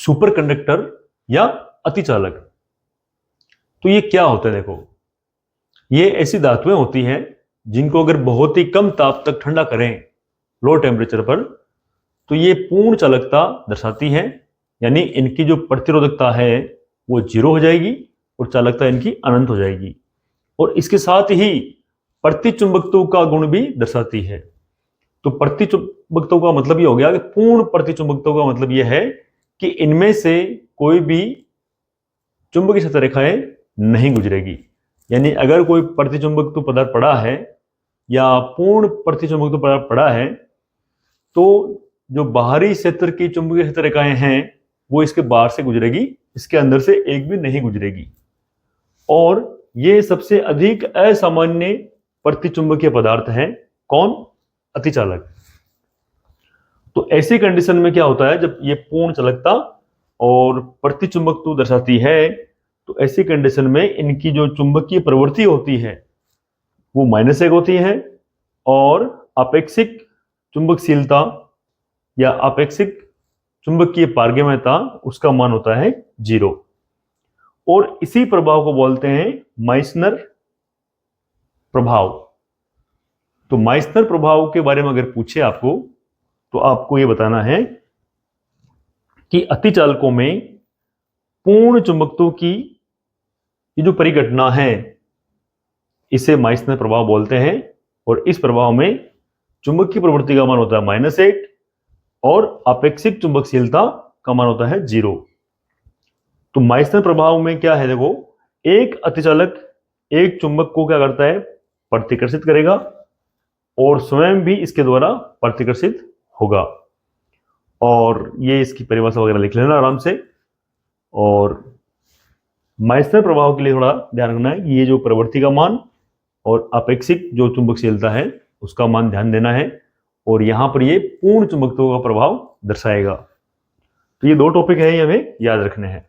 Super conductor या अतिचालक। तो ये क्या होता है? देखो, ये ऐसी धातुएं होती हैं जिनको अगर बहुत ही कम ताप तक ठंडा करें, लो टेम्परेचर पर, तो ये पूर्ण चालकता दर्शाती है। यानी इनकी जो प्रतिरोधकता है वो 0 हो जाएगी और चालकता इनकी अनंत हो जाएगी। और इसके साथ ही प्रतिचुंबकत्व का गुण भी दर्शाती है। तो प्रतिचुंबकत्व का मतलब ये हो गया कि पूर्ण प्रतिचुंबकत्व का मतलब ये है कि इनमें से कोई भी चुंबकीय सतह रेखाएं नहीं गुजरेगी। यानी अगर कोई प्रतिचुंबकत्व पदार्थ पड़ा है या पूर्ण प्रतिचुंबकत्व पदार्थ पड़ा है, तो जो बाहरी क्षेत्र की चुंबकीय सतह रेखाएं हैं वो इसके बाहर से गुजरेगी, इसके अंदर से एक भी नहीं गुजरेगी। और ये सबसे अधिक असामान्य प्रतिचुंबकीय पदार्थ है। कौन? अतिचालक। तो ऐसी कंडीशन में क्या होता है, जब ये पूर्ण चालकता और प्रतिचुंबकत्व दर्शाती है, तो ऐसी कंडीशन में इनकी जो चुंबकीय प्रवृत्ति होती है वो -1 होती है और आपेक्षिक चुंबकशीलता या आपेक्षिक चुंबकीय पारगम्यता उसका मान होता है 0। और इसी प्रभाव को बोलते हैं माइसनर प्रभाव। तो माइसनर प्रभाव के बारे में अगर पूछे आपको, तो आपको यह बताना है कि अतिचालकों में पूर्ण चुंबकत्व की ये जो परिघटना है इसे माइसनर प्रभाव बोलते हैं। और इस प्रभाव में चुंबकीय प्रवृत्ति का मान होता है -1 और आपेक्षिक चुंबकशीलता का मान होता है 0। तो माइसनर प्रभाव में क्या है? देखो, एक अतिचालक एक चुंबक को क्या करता है? प्रतिकर्षित करेगा और स्वयं भी इसके द्वारा प्रतिकर्षित होगा। और ये इसकी परिभाषा वगैरह लिख लेना आराम से। और माइसनर प्रभाव के लिए थोड़ा ध्यान रखना है कि ये जो प्रवृत्ति का मान और आपेक्षिक जो चुंबकशीलता है उसका मान ध्यान देना है। और यहां पर ये पूर्ण चुंबकत्व का प्रभाव दर्शाएगा। तो ये 2 टॉपिक है, ये हमें याद रखने हैं।